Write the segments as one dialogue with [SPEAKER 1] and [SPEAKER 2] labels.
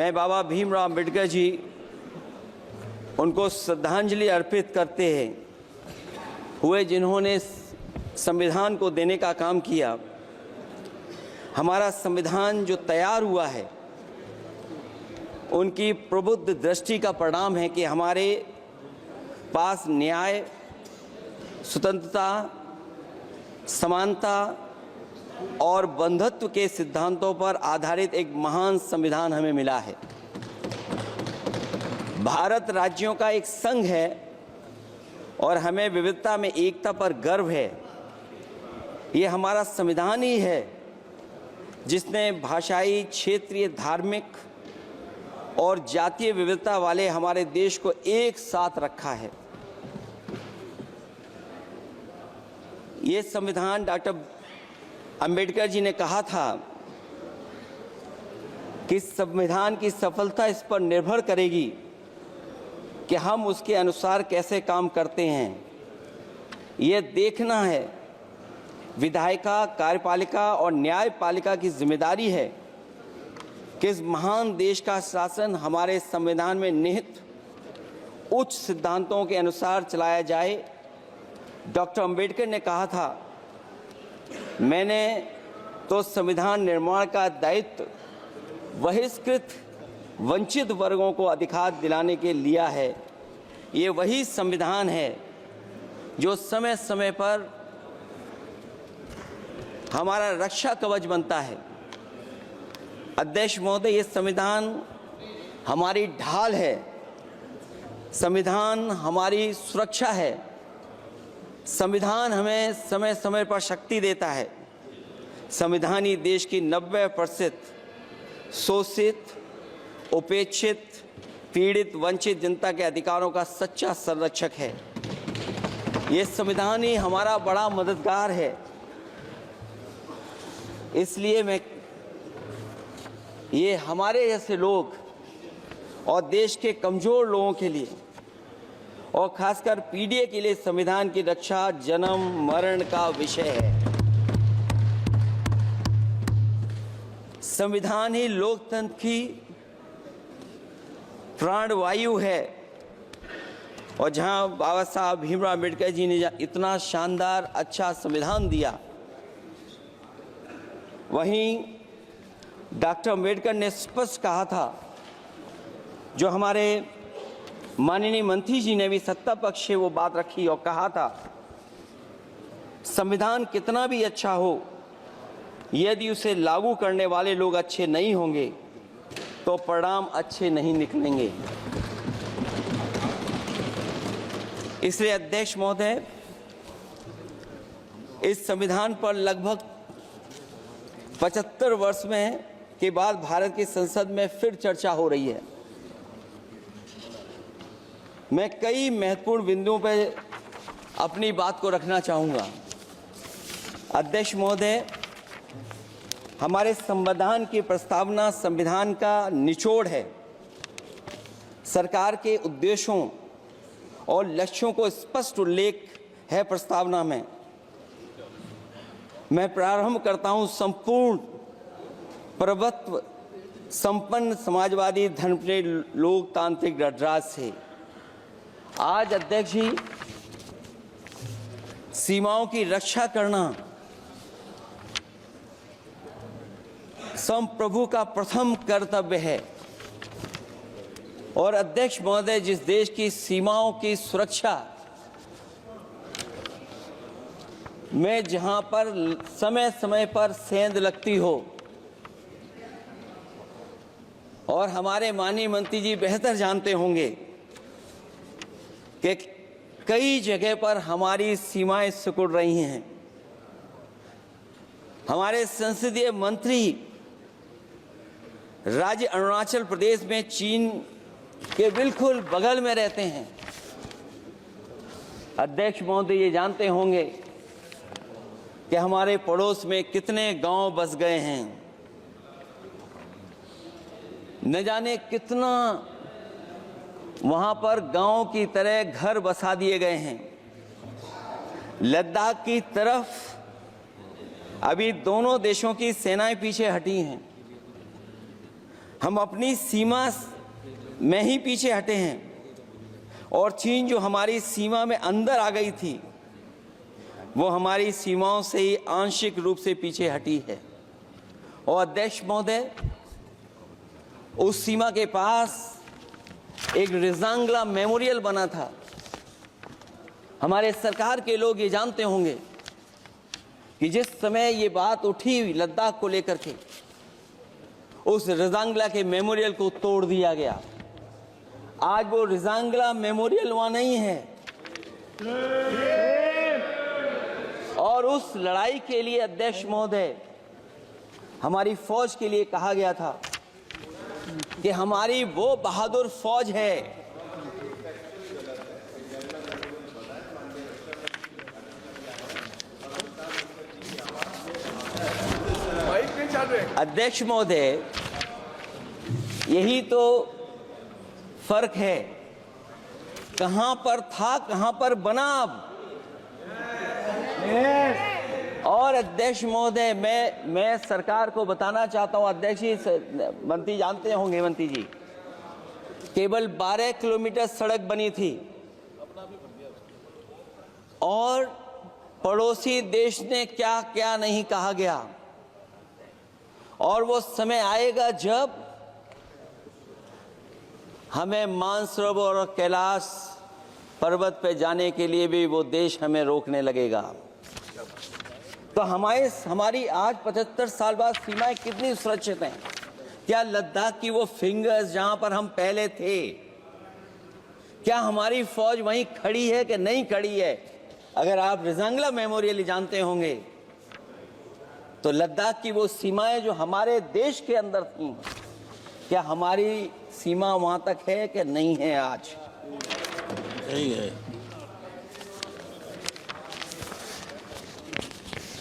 [SPEAKER 1] मैं बाबा भीमराव अम्बेडकर जी उनको श्रद्धांजलि अर्पित करते हुए जिन्होंने संविधान को देने का काम किया। हमारा संविधान जो तैयार हुआ है उनकी प्रबुद्ध दृष्टि का परिणाम है कि हमारे पास न्याय, स्वतंत्रता, समानता और बंधुत्व के सिद्धांतों पर आधारित एक महान संविधान हमें मिला है। भारत राज्यों का एक संघ है और हमें विविधता में एकता पर गर्व है। ये हमारा संविधान ही है जिसने भाषाई, क्षेत्रीय, धार्मिक और जातीय विविधता वाले हमारे देश को एक साथ रखा है। ये संविधान डॉक्टर अंबेडकर जी ने कहा था कि संविधान की सफलता इस पर निर्भर करेगी कि हम उसके अनुसार कैसे काम करते हैं। ये देखना है, विधायिका, कार्यपालिका और न्यायपालिका की जिम्मेदारी है कि इस महान देश का शासन हमारे संविधान में निहित उच्च सिद्धांतों के अनुसार चलाया जाए। डॉक्टर अंबेडकर ने कहा था, मैंने तो संविधान निर्माण का दायित्व बहिष्कृत वंचित वर्गों को अधिकार दिलाने के लिया है। ये वही संविधान है जो समय समय पर हमारा रक्षा कवच बनता है। अध्यक्ष महोदय, ये संविधान हमारी ढाल है, संविधान हमारी सुरक्षा है, संविधान हमें समय समय पर शक्ति देता है। संविधान ही देश की 90% शोषित, उपेक्षित, पीड़ित, वंचित जनता के अधिकारों का सच्चा संरक्षक है। ये संविधान ही हमारा बड़ा मददगार है। इसलिए ये हमारे जैसे लोग और देश के कमजोर लोगों के लिए और खासकर पीढ़ी के लिए संविधान की रक्षा जन्म मरण का विषय है। संविधान ही लोकतंत्र की प्राणवायु है और जहां बाबा साहब भीमराव अम्बेडकर जी ने इतना शानदार अच्छा संविधान दिया, वहीं डॉक्टर अम्बेडकर ने स्पष्ट कहा था, जो हमारे माननीय मंत्री जी ने भी सत्ता पक्ष से वो बात रखी और कहा था, संविधान कितना भी अच्छा हो, यदि उसे लागू करने वाले लोग अच्छे नहीं होंगे तो परिणाम अच्छे नहीं निकलेंगे। इसलिए अध्यक्ष महोदय, इस संविधान पर लगभग 75 वर्ष में के बाद भारत की संसद में फिर चर्चा हो रही है। मैं कई महत्वपूर्ण बिंदुओं पर अपनी बात को रखना चाहूँगा। अध्यक्ष महोदय, हमारे संविधान की प्रस्तावना संविधान का निचोड़ है। सरकार के उद्देश्यों और लक्ष्यों को स्पष्ट उल्लेख है प्रस्तावना में। मैं प्रारंभ करता हूँ संपूर्ण प्रभुत्व संपन्न समाजवादी धर्मप्रिय लोकतांत्रिक गणराज्य से। आज अध्यक्ष जी, सीमाओं की रक्षा करना संप्रभु का प्रथम कर्तव्य है। और अध्यक्ष महोदय, जिस देश की सीमाओं की सुरक्षा में जहां पर समय समय पर सेंध लगती हो, और हमारे माननीय मंत्री जी बेहतर जानते होंगे कि कई जगह पर हमारी सीमाएं सिकुड़ रही हैं। हमारे संसदीय मंत्री राज्य अरुणाचल प्रदेश में चीन के बिल्कुल बगल में रहते हैं। अध्यक्ष महोदय, ये जानते होंगे कि हमारे पड़ोस में कितने गांव बस गए हैं, न जाने कितना वहां पर गांव की तरह घर बसा दिए गए हैं। लद्दाख की तरफ अभी दोनों देशों की सेनाएं पीछे हटी हैं। हम अपनी सीमा में ही पीछे हटे हैं और चीन जो हमारी सीमा में अंदर आ गई थी वो हमारी सीमाओं से ही आंशिक रूप से पीछे हटी है। और अध्यक्ष महोदय, उस सीमा के पास एक रिजांगला मेमोरियल बना था। हमारे सरकार के लोग ये जानते होंगे कि जिस समय ये बात उठी लद्दाख को लेकर के, उस रिजांगला के मेमोरियल को तोड़ दिया गया। आज वो रिजांगला मेमोरियल वहां नहीं है और उस लड़ाई के लिए अध्यक्ष महोदय हमारी फौज के लिए कहा गया था कि हमारी वो बहादुर फौज है अध्यक्ष महोदय, यही तो फर्क है। कहां पर था, कहां पर बना अब। और अध्यक्ष महोदय, मैं सरकार को बताना चाहता हूं, अध्यक्ष जी, मंत्री जानते होंगे, मंत्री जी, केवल 12 किलोमीटर सड़क बनी थी और पड़ोसी देश ने क्या क्या नहीं कहा गया। और वो समय आएगा जब हमें मानसरोवर और कैलाश पर्वत पे जाने के लिए भी वो देश हमें रोकने लगेगा। तो हमारी आज 75 साल बाद सीमाएं कितनी सुरक्षित हैं? क्या लद्दाख की वो फिंगर्स जहां पर हम पहले थे, क्या हमारी फौज वहीं खड़ी है कि नहीं खड़ी है? अगर आप रिजांगला मेमोरियल जानते होंगे तो लद्दाख की वो सीमाएं जो हमारे देश के अंदर थी, क्या हमारी सीमा वहां तक है कि नहीं है? आज
[SPEAKER 2] नहीं है।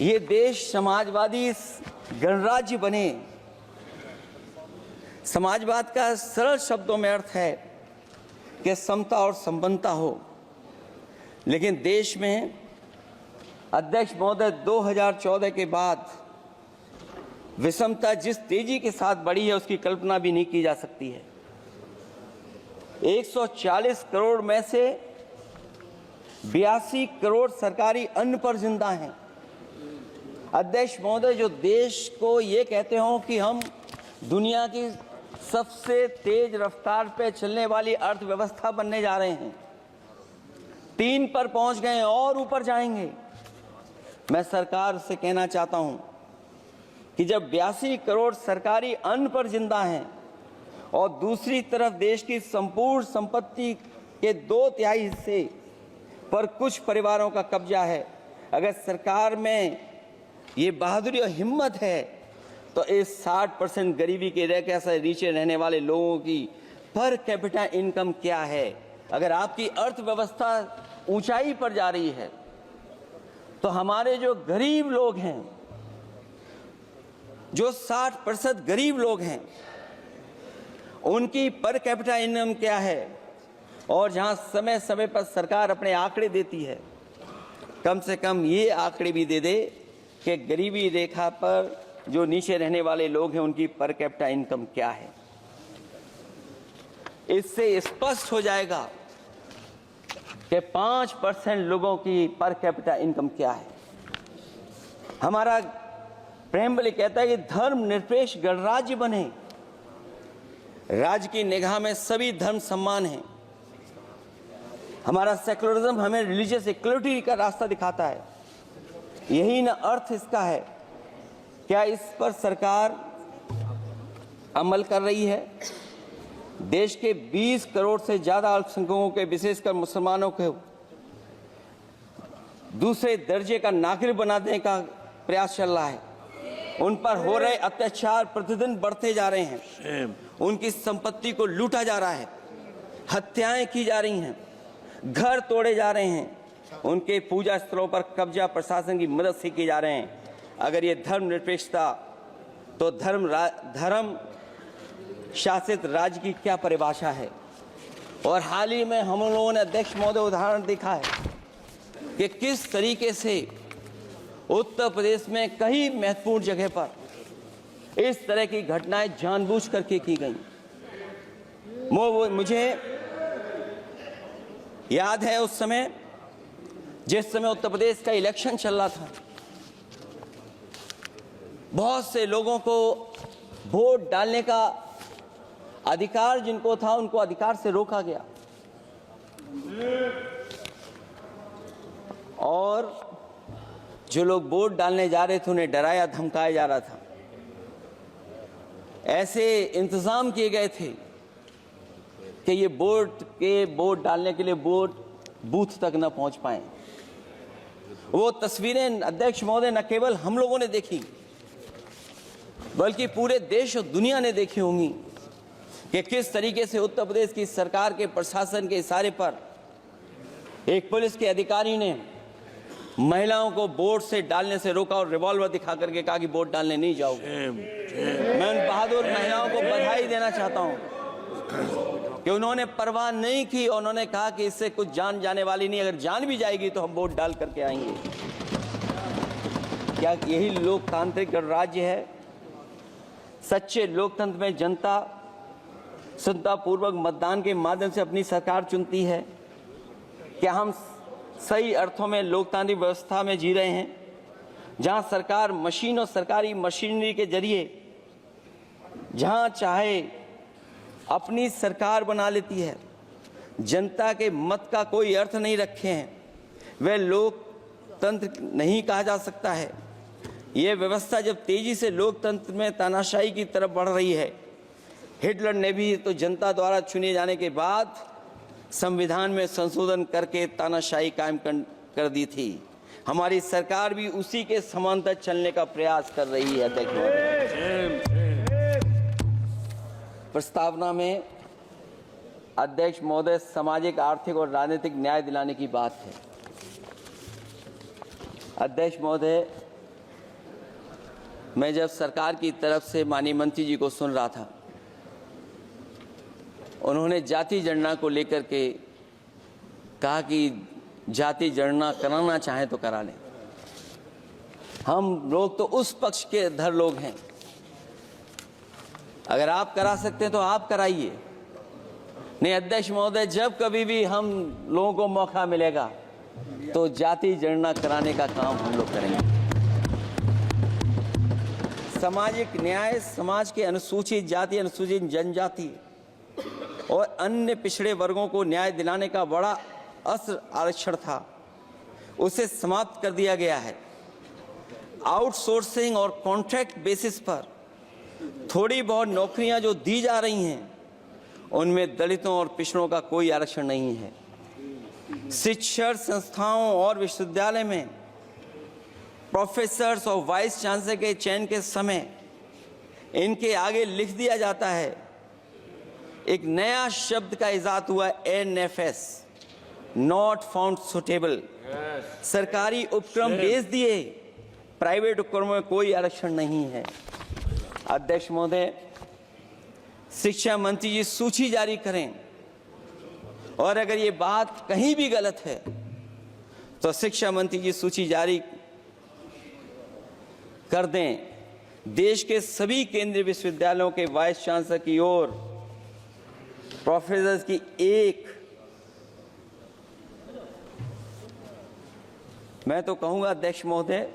[SPEAKER 1] ये देश समाजवादी गणराज्य बने। समाजवाद का सरल शब्दों में अर्थ है कि समता और संपन्नता हो, लेकिन देश में अध्यक्ष महोदय 2014 के बाद विषमता जिस तेजी के साथ बढ़ी है उसकी कल्पना भी नहीं की जा सकती है। 140 करोड़ में से 82 करोड़ सरकारी अन्न पर जिंदा हैं। अध्यक्ष महोदय, जो देश को ये कहते हो कि हम दुनिया की सबसे तेज रफ्तार पे चलने वाली अर्थव्यवस्था बनने जा रहे हैं, 3 पर पहुंच गए और ऊपर जाएंगे। मैं सरकार से कहना चाहता हूं कि जब 82 करोड़ सरकारी अन्न पर जिंदा हैं और दूसरी तरफ देश की संपूर्ण संपत्ति के 2/3 हिस्से पर कुछ परिवारों का कब्जा है, अगर सरकार में ये बहादुरी और हिम्मत है तो इस 60% गरीबी के रेखा से नीचे रहने वाले लोगों की पर कैपिटा इनकम क्या है? अगर आपकी अर्थव्यवस्था ऊंचाई पर जा रही है तो हमारे जो गरीब लोग हैं, जो 60% गरीब लोग हैं, उनकी पर कैपिटा इनकम क्या है? और जहां समय समय पर सरकार अपने आंकड़े देती है, कम से कम ये आंकड़े भी दे दे कि गरीबी रेखा पर जो नीचे रहने वाले लोग हैं उनकी पर कैपिटा इनकम क्या है। इससे स्पष्ट हो जाएगा कि 5% लोगों की पर कैपिटा इनकम क्या है। हमारा प्रेमबली कहता है कि धर्म निरपेक्ष गणराज्य बने, राज्य की निगाह में सभी धर्म सम्मान हैं। हमारा सेकुलरिज्म हमें रिलीजियस इक्वलिटी का रास्ता दिखाता है। यही ना अर्थ इसका है। क्या इस पर सरकार अमल कर रही है? देश के 20 करोड़ से ज्यादा अल्पसंख्यकों के, विशेषकर मुसलमानों को दूसरे दर्जे का नागरिक बनाने का प्रयास चल रहा है। उन पर हो रहे अत्याचार प्रतिदिन बढ़ते जा रहे हैं। उनकी संपत्ति को लूटा जा रहा है, हत्याएं की जा रही हैं, घर तोड़े जा रहे हैं, उनके पूजा स्थलों पर कब्जा प्रशासन की मदद से किए जा रहे हैं। अगर ये धर्मनिरपेक्षता, तो धर्म शासित राज्य की क्या परिभाषा है? और हाल ही में हम लोगों ने अध्यक्ष महोदय उदाहरण देखा है कि किस तरीके से उत्तर प्रदेश में कई महत्वपूर्ण जगह पर इस तरह की घटनाएं जानबूझ करके की गई। मुझे याद है उस समय, जिस समय उत्तर प्रदेश का इलेक्शन चल रहा था, बहुत से लोगों को वोट डालने का अधिकार जिनको था, उनको अधिकार से रोका गया और जो लोग वोट डालने जा रहे थे उन्हें डराया धमकाया जा रहा था। ऐसे इंतजाम किए गए थे कि ये वोट डालने के लिए वोट बूथ तक न पहुंच पाए। वो तस्वीरें अध्यक्ष महोदय न केवल हम लोगों ने देखी, बल्कि पूरे देश और दुनिया ने देखी होंगी कि किस तरीके से उत्तर प्रदेश की सरकार के प्रशासन के इशारे पर एक पुलिस के अधिकारी ने महिलाओं को वोट से डालने से रोका और रिवॉल्वर दिखा करके कहा कि वोट डालने नहीं जाओगे। मैं उन बहादुर महिलाओं को बधाई देना चाहता हूं कि उन्होंने परवाह नहीं की और उन्होंने कहा कि इससे कुछ जान जाने वाली नहीं, अगर जान भी जाएगी तो हम वोट डाल करके आएंगे। क्या यही लोकतांत्रिक राज्य है? सच्चे लोकतंत्र में जनता श्रद्धापूर्वक मतदान के माध्यम से अपनी सरकार चुनती है। क्या हम सही अर्थों में लोकतांत्रिक व्यवस्था में जी रहे हैं, जहां सरकार मशीन और सरकारी मशीनरी के जरिए जहां चाहे अपनी सरकार बना लेती है, जनता के मत का कोई अर्थ नहीं रखे हैं, वह लोकतंत्र नहीं कहा जा सकता है। यह व्यवस्था जब तेजी से लोकतंत्र में तानाशाही की तरफ बढ़ रही है, हिटलर ने भी तो जनता द्वारा चुने जाने के बाद संविधान में संशोधन करके तानाशाही कायम कर दी थी। हमारी सरकार भी उसी के समांतर चलने का प्रयास कर रही है। प्रस्तावना में अध्यक्ष महोदय सामाजिक, आर्थिक और राजनीतिक न्याय दिलाने की बात है। अध्यक्ष महोदय, मैं जब सरकार की तरफ से माननीय मंत्री जी को सुन रहा था, उन्होंने जाति जनगणना को लेकर के कहा कि जाति जनगणना कराना चाहें तो करा लें। हम लोग तो उस पक्ष के धर लोग हैं, अगर आप करा सकते हैं तो आप कराइए। नहीं अध्यक्ष महोदय, जब कभी भी हम लोगों को मौका मिलेगा तो जाति जनगणना कराने का काम हम लोग करेंगे। सामाजिक न्याय समाज के अनुसूचित जाति, अनुसूचित जनजाति और अन्य पिछड़े वर्गों को न्याय दिलाने का बड़ा असर आरक्षण था, उसे समाप्त कर दिया गया है। आउटसोर्सिंग और कॉन्ट्रैक्ट बेसिस पर थोड़ी बहुत नौकरियां जो दी जा रही हैं, उनमें दलितों और पिछड़ों का कोई आरक्षण नहीं है। शिक्षण संस्थाओं और विश्वविद्यालय में प्रोफेसर्स और वाइस चांसलर के चयन के समय इनके आगे लिख दिया जाता है, एक नया शब्द का इजाद हुआ, NFS, नॉट फाउंड सुटेबल। सरकारी उपक्रम भेज दिए, प्राइवेट उपक्रमों में कोई आरक्षण नहीं है। अध्यक्ष महोदय, शिक्षा मंत्री जी सूची जारी करें और अगर ये बात कहीं भी गलत है तो शिक्षा मंत्री जी सूची जारी कर दें। देश के सभी केंद्रीय विश्वविद्यालयों के वाइस चांसलर की ओर प्रोफेसर की एक, मैं तो कहूंगा अध्यक्ष महोदय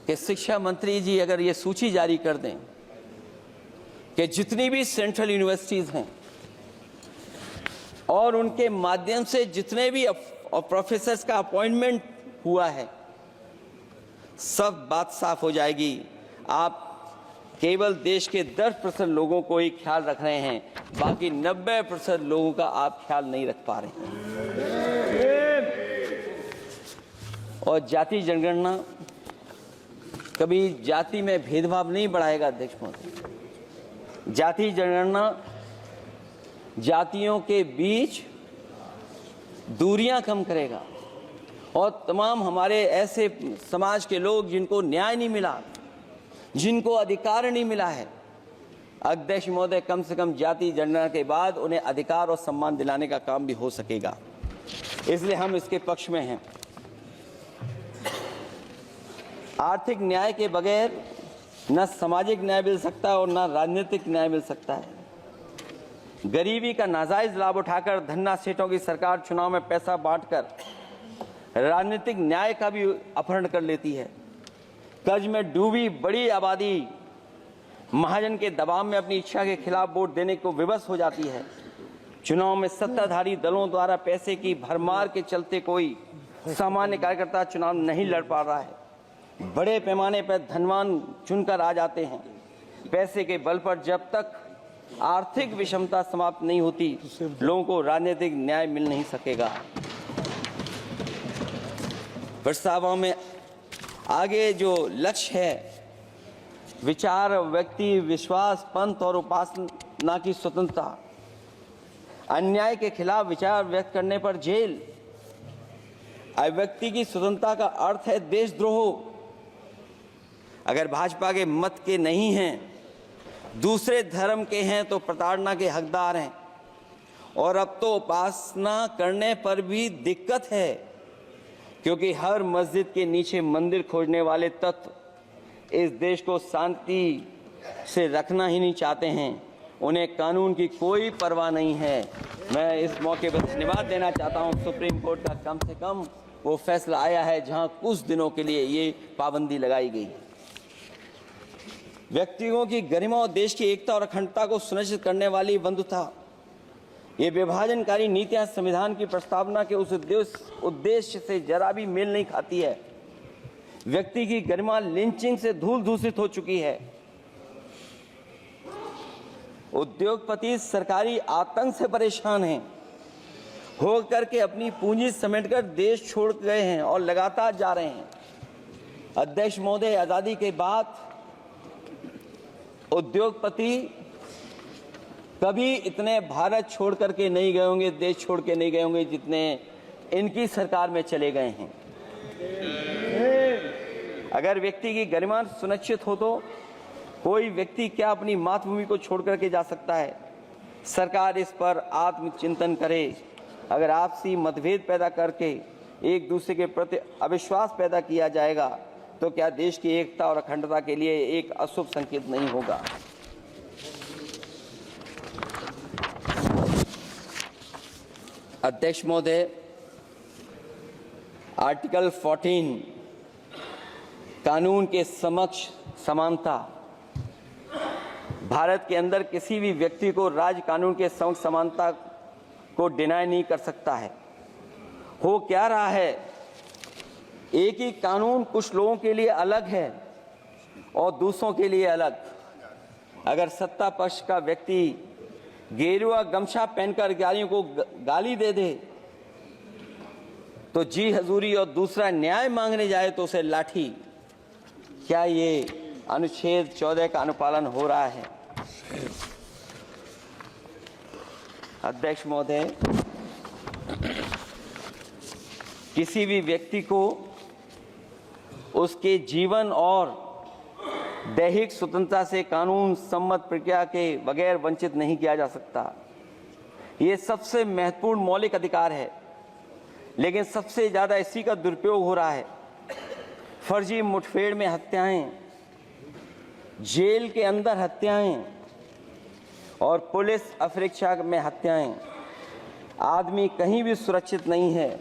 [SPEAKER 1] कि शिक्षा मंत्री जी अगर ये सूची जारी कर दें कि जितनी भी सेंट्रल यूनिवर्सिटीज हैं और उनके माध्यम से जितने भी प्रोफेसर्स का अपॉइंटमेंट हुआ है, सब बात साफ हो जाएगी। आप केवल देश के 10% लोगों को ही ख्याल रख रहे हैं, बाकी 90% लोगों का आप ख्याल नहीं रख पा रहे हैं। और जाति जनगणना कभी जाति में भेदभाव नहीं बढ़ाएगा अध्यक्ष महोदय। जाति जनगणना जातियों के बीच दूरियां कम करेगा और तमाम हमारे ऐसे समाज के लोग जिनको न्याय नहीं मिला, जिनको अधिकार नहीं मिला है, अध्यक्ष महोदय कम से कम जाति जनगणना के बाद उन्हें अधिकार और सम्मान दिलाने का काम भी हो सकेगा। इसलिए हम इसके पक्ष में हैं। आर्थिक न्याय के बगैर न सामाजिक न्याय मिल सकता है और न राजनीतिक न्याय मिल सकता है। गरीबी का नाजायज लाभ उठाकर धन्ना सेठों की सरकार चुनाव में पैसा बांटकर राजनीतिक न्याय का भी अपहरण कर लेती है। कर्ज में डूबी बड़ी आबादी महाजन के दबाव में अपनी इच्छा के खिलाफ वोट देने को विवश हो जाती है। चुनाव में सत्ताधारी दलों द्वारा पैसे की भरमार के चलते कोई सामान्य कार्यकर्ता चुनाव नहीं लड़ पा रहा है। बड़े पैमाने पर धनवान चुनकर आ जाते हैं। पैसे के बल पर जब तक आर्थिक विषमता समाप्त नहीं होती, लोगों को राजनीतिक न्याय मिल नहीं सकेगा। प्रस्तावों में आगे जो लक्ष्य है, विचार, व्यक्ति, विश्वास, पंथ और उपासना की स्वतंत्रता, अन्याय के खिलाफ विचार व्यक्त करने पर जेल, अभिव्यक्ति की स्वतंत्रता का अर्थ है देशद्रोह। अगर भाजपा के मत के नहीं हैं, दूसरे धर्म के हैं तो प्रताड़ना के हकदार हैं। और अब तो उपासना करने पर भी दिक्कत है, क्योंकि हर मस्जिद के नीचे मंदिर खोजने वाले तत्व इस देश को शांति से रखना ही नहीं चाहते हैं। उन्हें कानून की कोई परवाह नहीं है। मैं इस मौके पर धन्यवाद देना चाहता हूं। सुप्रीम कोर्ट का कम से कम वो फैसला आया है जहां कुछ दिनों के लिए ये पाबंदी लगाई गई। व्यक्तियों की गरिमा और देश की एकता और अखंडता को सुनिश्चित करने वाली बंधुता, ये विभाजनकारी नीतियां संविधान की प्रस्तावना के उस उद्देश्य से जरा भी मेल नहीं खाती है। व्यक्ति की गरिमा लिंचिंग से धूल दूषित हो चुकी है। उद्योगपति सरकारी आतंक से परेशान हैं, हो करके अपनी पूंजी समेटकर देश छोड़ गए हैं और लगातार जा रहे हैं। अध्यक्ष महोदय, आजादी के बाद उद्योगपति कभी इतने भारत छोड़ करके नहीं गए होंगे, देश छोड़ के नहीं गए होंगे जितने इनकी सरकार में चले गए हैं। अगर व्यक्ति की गरिमा सुनिश्चित हो तो कोई व्यक्ति क्या अपनी मातृभूमि को छोड़ करके जा सकता है? सरकार इस पर आत्मचिंतन करे। अगर आपसी मतभेद पैदा करके एक दूसरे के प्रति अविश्वास पैदा किया जाएगा तो क्या देश की एकता और अखंडता के लिए एक अशुभ संकेत नहीं होगा? अध्यक्ष महोदय, आर्टिकल 14 कानून के समक्ष समानता, भारत के अंदर किसी भी व्यक्ति को राज्य कानून के समक्ष समानता को डिनाई नहीं कर सकता है। हो क्या रहा है, एक ही कानून कुछ लोगों के लिए अलग है और दूसरों के लिए अलग। अगर सत्ता पक्ष का व्यक्ति गेरुआ गमछा पहनकर गालियों को गाली दे दे तो जी हजूरी और दूसरा न्याय मांगने जाए तो उसे लाठी। क्या ये अनुच्छेद 14 का अनुपालन हो रहा है? अध्यक्ष महोदय, किसी भी व्यक्ति को उसके जीवन और दैहिक स्वतंत्रता से कानून सम्मत प्रक्रिया के बगैर वंचित नहीं किया जा सकता। ये सबसे महत्वपूर्ण मौलिक अधिकार है, लेकिन सबसे ज्यादा इसी का दुरुपयोग हो रहा है। फर्जी मुठभेड़ में हत्याएं, जेल के अंदर हत्याएं और पुलिस अफरीक्षा में हत्याएं। आदमी कहीं भी सुरक्षित नहीं है।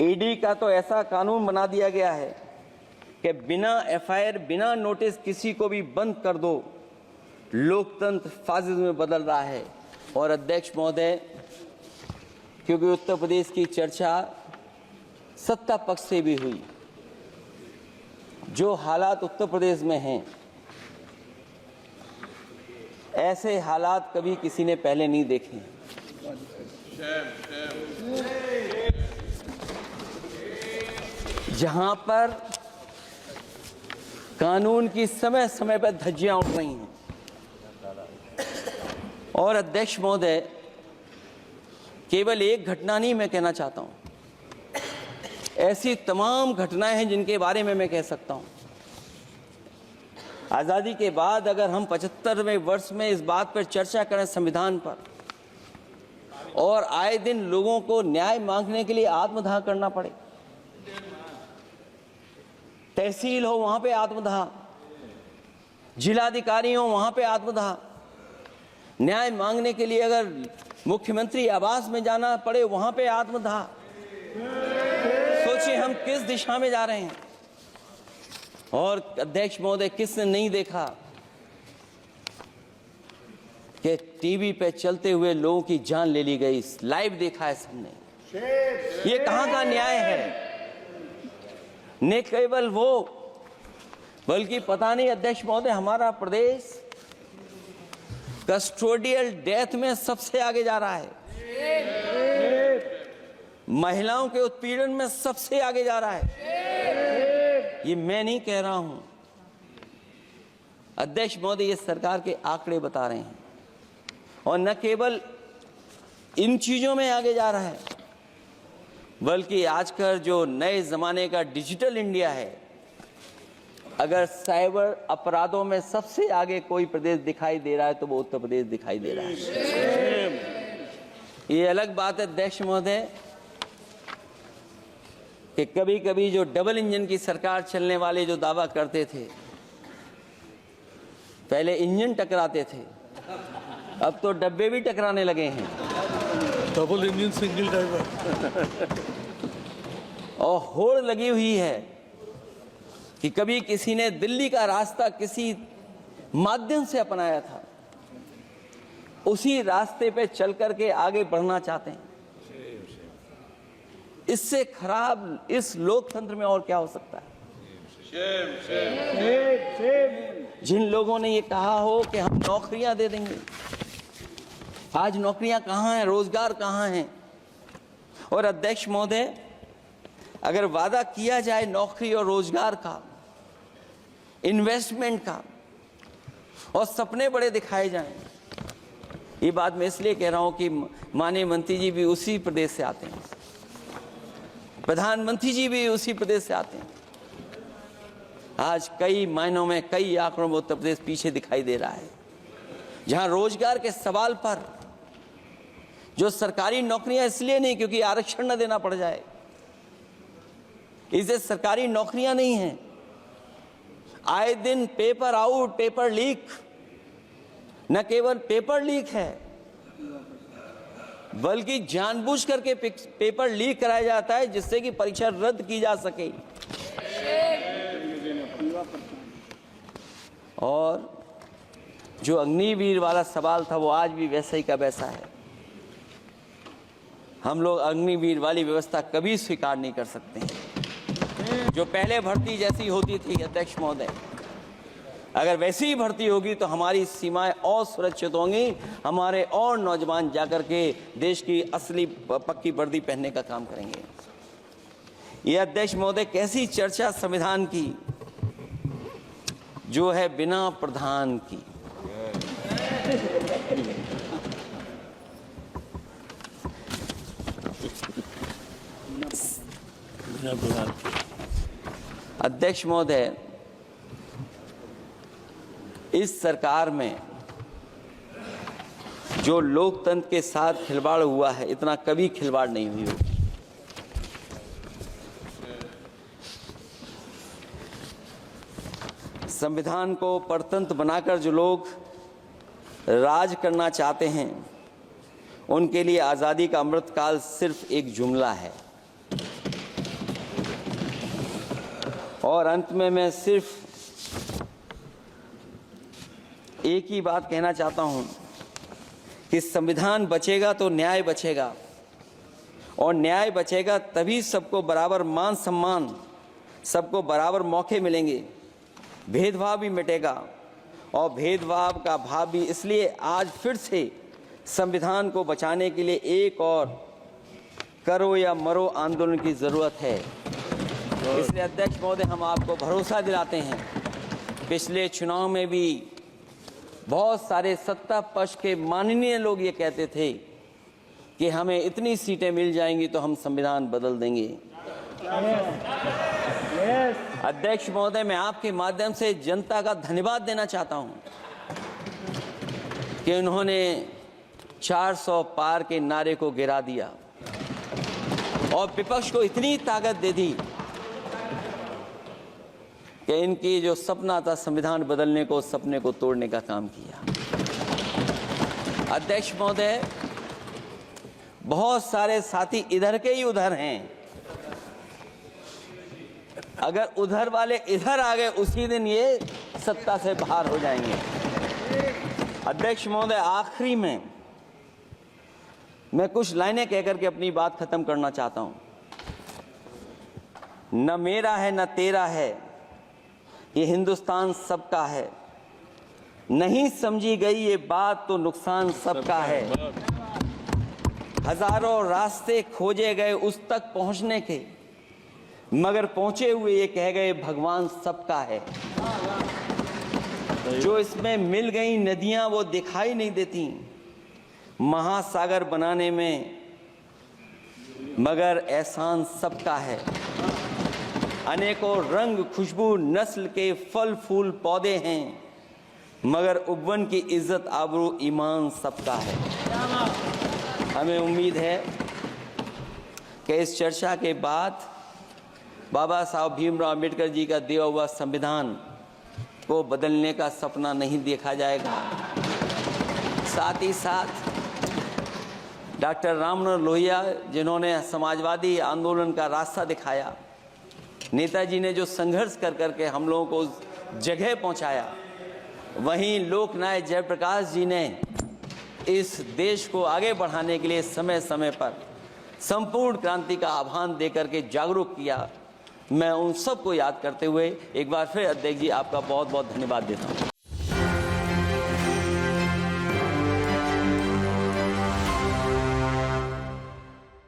[SPEAKER 1] ईडी का तो ऐसा कानून बना दिया गया है कि बिना एफआईआर, बिना नोटिस किसी को भी बंद कर दो। लोकतंत्र फासिज्म में बदल रहा है। और अध्यक्ष महोदय, क्योंकि उत्तर प्रदेश की चर्चा सत्ता पक्ष से भी हुई, जो हालात उत्तर प्रदेश में हैं, ऐसे हालात कभी किसी ने पहले नहीं देखे। जहां पर कानून की समय समय पर धज्जियां उड़ रही हैं। और अध्यक्ष महोदय, केवल एक घटना नहीं मैं कहना चाहता हूं, ऐसी तमाम घटनाएं हैं जिनके बारे में मैं कह सकता हूं। आज़ादी के बाद अगर हम 75वें वर्ष में इस बात पर चर्चा करें संविधान पर, और आए दिन लोगों को न्याय मांगने के लिए आत्मदाह करना पड़े, तहसील हो वहां पे आत्मदाह, जिलाधिकारी हो वहां पे आत्मदाह, न्याय मांगने के लिए अगर मुख्यमंत्री आवास में जाना पड़े वहां पे आत्मदाह। सोचिए हम किस दिशा में जा रहे हैं। और अध्यक्ष महोदय, किसने नहीं देखा कि टीवी पे चलते हुए लोगों की जान ले ली गई? लाइव देखा है सबने। ये कहां का न्याय है? न केवल वो, बल्कि पता नहीं अध्यक्ष महोदय, हमारा प्रदेश कस्टोडियल डेथ में सबसे आगे जा रहा है, महिलाओं के उत्पीड़न में सबसे आगे जा रहा है। ये मैं नहीं कह रहा हूं, अध्यक्ष महोदय ये सरकार के आंकड़े बता रहे हैं। और न केवल इन चीजों में आगे जा रहा है, बल्कि आजकल जो नए जमाने का डिजिटल इंडिया है, अगर साइबर अपराधों में सबसे आगे कोई प्रदेश दिखाई दे रहा है तो वो उत्तर प्रदेश दिखाई दे रहा है। ये अलग बात है अध्यक्ष महोदय कि कभी कभी जो डबल इंजन की सरकार चलने वाले जो दावा करते थे, पहले इंजन टकराते थे, अब तो डब्बे भी टकराने लगे हैं।
[SPEAKER 2] Double engine single driver.
[SPEAKER 1] और होड़ लगी हुई है कि कभी किसी ने दिल्ली का रास्ता किसी माध्यम से अपनाया था, उसी रास्ते पे चल करके आगे बढ़ना चाहते हैं। इससे खराब इस लोकतंत्र में और क्या हो सकता है? जिन लोगों ने ये कहा हो कि हम नौकरियां दे देंगे, आज नौकरियां कहां हैं? रोजगार कहां हैं? और अध्यक्ष महोदय, अगर वादा किया जाए नौकरी और रोजगार का, इन्वेस्टमेंट का, और सपने बड़े दिखाए जाएं, ये बात मैं इसलिए कह रहा हूं कि माननीय मंत्री जी भी उसी प्रदेश से आते हैं, प्रधानमंत्री जी भी उसी प्रदेश से आते हैं। आज कई मायनों में, कई आंकड़ों में उत्तर प्रदेश पीछे दिखाई दे रहा है। जहां रोजगार के सवाल पर जो सरकारी नौकरियां, इसलिए नहीं क्योंकि आरक्षण न देना पड़ जाए, इसे सरकारी नौकरियां नहीं हैं। आए दिन पेपर आउट, पेपर लीक, न केवल पेपर लीक है बल्कि जानबूझ करके पेपर लीक कराया जाता है जिससे कि परीक्षा रद्द की जा सके। और जो अग्निवीर वाला सवाल था वो आज भी वैसा ही का वैसा है। हम लोग अग्निवीर वाली व्यवस्था कभी स्वीकार नहीं कर सकते हैं। जो पहले भर्ती जैसी होती थी अध्यक्ष महोदय, अगर वैसी ही भर्ती होगी तो हमारी सीमाएं और सुरक्षित होंगी, हमारे और नौजवान जाकर के देश की असली पक्की वर्दी पहनने का काम करेंगे। ये अध्यक्ष महोदय कैसी चर्चा संविधान की जो है बिना प्रधान की। अध्यक्ष महोदय, इस सरकार में जो लोकतंत्र के साथ खिलवाड़ हुआ है, इतना कभी खिलवाड़ नहीं हुई होगी। संविधान को परतंत्र बनाकर जो लोग राज करना चाहते हैं, उनके लिए आज़ादी का अमृतकाल सिर्फ एक जुमला है। और अंत में मैं सिर्फ एक ही बात कहना चाहता हूं कि संविधान बचेगा तो न्याय बचेगा, और न्याय बचेगा तभी सबको बराबर मान सम्मान, सबको बराबर मौके मिलेंगे, भेदभाव भी मिटेगा। और भेदभाव का भाव भी इसलिए आज फिर से संविधान को बचाने के लिए एक और करो या मरो आंदोलन की जरूरत है। इसलिए अध्यक्ष महोदय, हम आपको भरोसा दिलाते हैं, पिछले चुनाव में भी बहुत सारे सत्ता पक्ष के माननीय लोग ये कहते थे कि हमें इतनी सीटें मिल जाएंगी तो हम संविधान बदल देंगे। अध्यक्ष महोदय, मैं आपके माध्यम से जनता का धन्यवाद देना चाहता हूं कि उन्होंने 400 पार के नारे को गिरा दिया और विपक्ष को इतनी ताकत दे दी कि इनकी जो सपना था संविधान बदलने को, उस सपने को तोड़ने का काम किया। अध्यक्ष महोदय, बहुत सारे साथी इधर के ही उधर हैं। अगर उधर वाले इधर आ गए, उसी दिन ये सत्ता से बाहर हो जाएंगे। अध्यक्ष महोदय, आखिरी में मैं कुछ लाइनें कहकर के अपनी बात खत्म करना चाहता हूं। न मेरा है न तेरा है, ये हिंदुस्तान सबका है। नहीं समझी गई ये बात तो नुकसान सबका है। हजारों रास्ते खोजे गए उस तक पहुंचने के, मगर पहुंचे हुए ये कह गए भगवान सबका है। जो इसमें मिल गई नदियां वो दिखाई नहीं देती महासागर बनाने में, मगर एहसान सबका है। अनेकों रंग खुशबू नस्ल के फल फूल पौधे हैं, मगर उपवन की इज्जत आबरू ईमान सबका है। हमें उम्मीद है कि इस चर्चा के बाद बाबा साहब भीमराव अम्बेडकर जी का दिया हुआ संविधान को बदलने का सपना नहीं देखा जाएगा। साथ ही साथ डॉक्टर राममनोहर लोहिया, जिन्होंने समाजवादी आंदोलन का रास्ता दिखाया, नेताजी ने जो संघर्ष कर करके हम लोगों को उस जगह पहुंचाया, वहीं लोकनायक जयप्रकाश जी ने इस देश को आगे बढ़ाने के लिए समय समय पर संपूर्ण क्रांति का आह्वान देकर के जागरूक किया। मैं उन सबको याद करते हुए एक बार फिर अध्यक्ष जी आपका बहुत बहुत धन्यवाद देता हूँ।